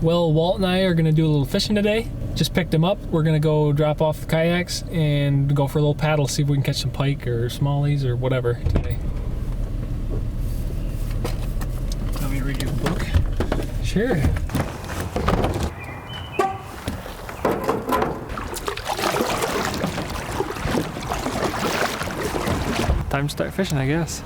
Well, Walt and I are gonna do a little fishing today. Just picked him up. We're gonna go drop off the kayaks and go for a little paddle, see if we can catch some pike or smallies or whatever today. Let me read you a book. Sure. Time to start fishing, I guess.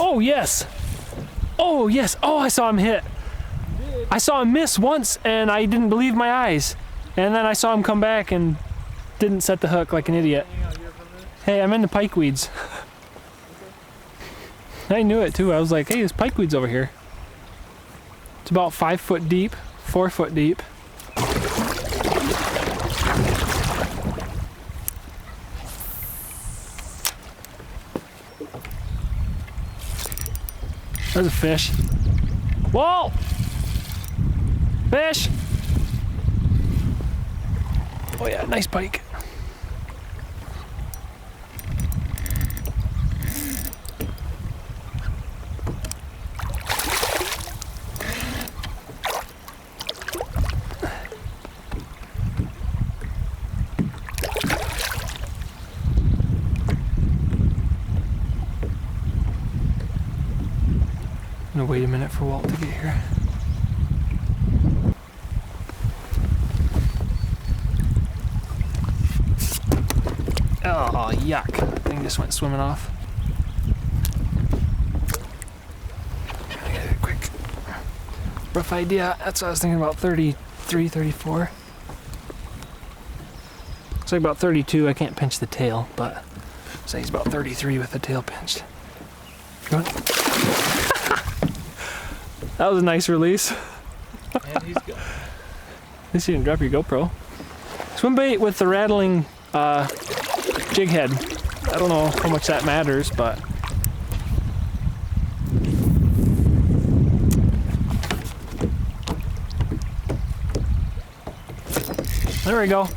Oh yes! Oh yes! Oh, I saw him hit. I saw him miss once and I didn't believe my eyes. And then I saw him come back and didn't set the hook like an idiot. Hey, I'm in the pike weeds. I knew it too. I was like, hey, there's pike weeds over here. It's about 5 foot deep, 4 foot deep. There's a fish. Whoa! Fish! Oh yeah, nice pike. I'm gonna wait a minute for Walt to get here. Oh, yuck. That thing just went swimming off. Trying to get a quick, rough idea. That's what I was thinking about, 33, 34. Looks like about 32. I can't pinch the tail, but say he's about 33 with the tail pinched. Good. That was a nice release. And he's good. At least you didn't drop your GoPro. Swim bait with the rattling jig head. I don't know how much that matters, but there we go.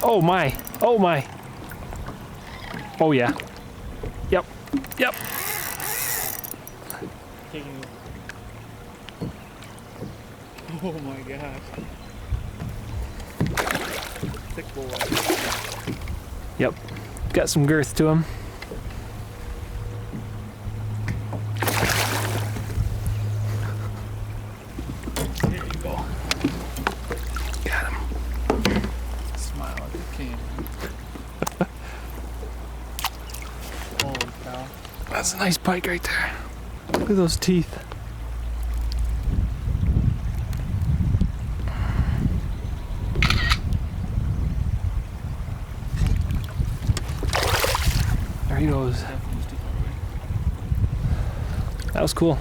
Oh my, oh my. Oh yeah. Yep, yep. Oh my gosh. Thick boy. Yep, got some girth to him. There you go. Got him. Smile at the king. Holy cow. That's a nice pike right there. Look at those teeth. There he goes. That was cool.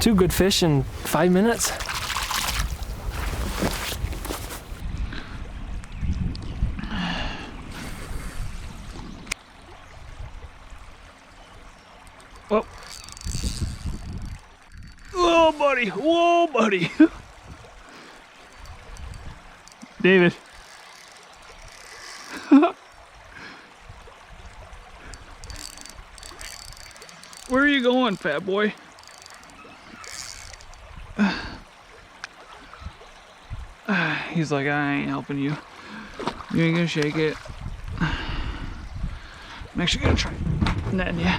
2 good fish in 5 minutes. Oh. Whoa, buddy. Whoa, buddy. David. Where are you going, fat boy? He's like, I ain't helping you. You ain't gonna shake it. I'm actually gonna try netting you.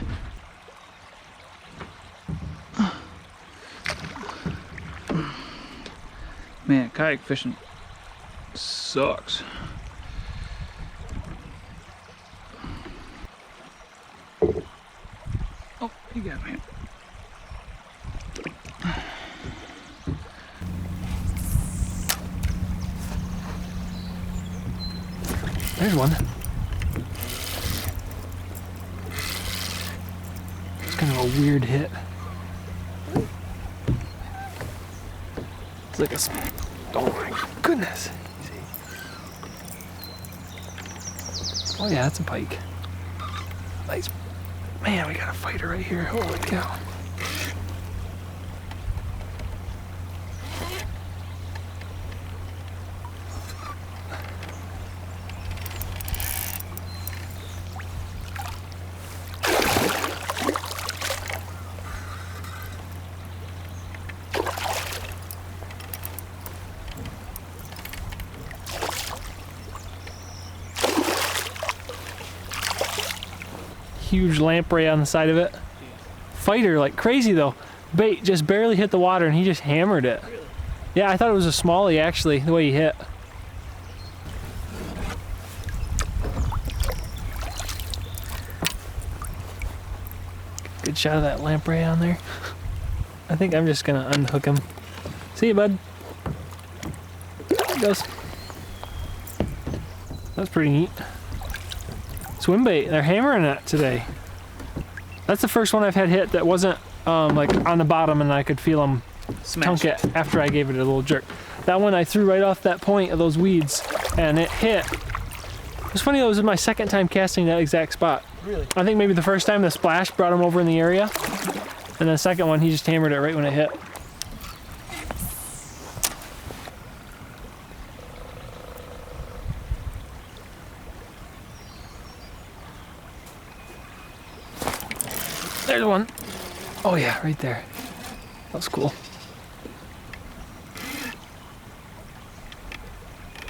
Man, kayak fishing sucks. Oh, you got me. There's one. It's kind of a weird hit. It's like a... Oh my goodness. Oh yeah, that's a pike. Nice. Man, we got a fighter right here. Holy cow. Huge lamprey on the side of it. Fighter like crazy though. Bait just barely hit the water and he just hammered it. Really? Yeah, I thought it was a smallie actually, the way he hit. Good shot of that lamprey on there. I think I'm just gonna unhook him. See you, bud. There he goes. That's pretty neat. Swim bait, they're hammering it today. That's the first one I've had hit that wasn't like on the bottom and I could feel them tunk it after I gave it a little jerk. That one I threw right off that point of those weeds and it hit. It's funny though, it was my second time casting that exact spot. Really? I think maybe the first time the splash brought him over in the area, and then the second one he just hammered it right when it hit. There's one. Oh yeah, right there. That was cool.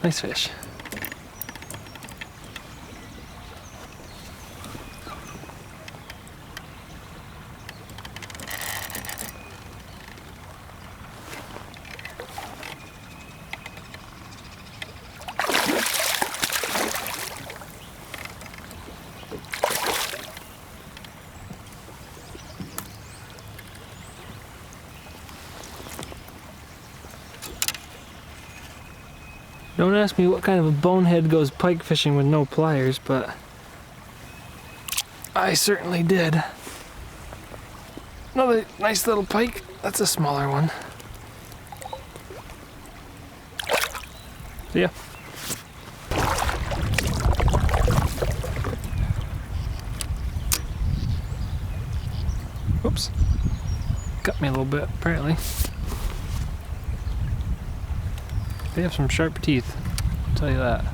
Nice fish. Don't ask me what kind of a bonehead goes pike fishing with no pliers, but I certainly did. Another nice little pike. That's a smaller one. See ya. Whoops. Got me a little bit, apparently. They have some sharp teeth, I'll tell you that.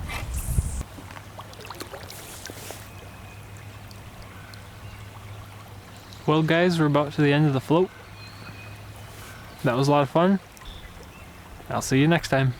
Well guys, we're about to the end of the float. That was a lot of fun. I'll see you next time.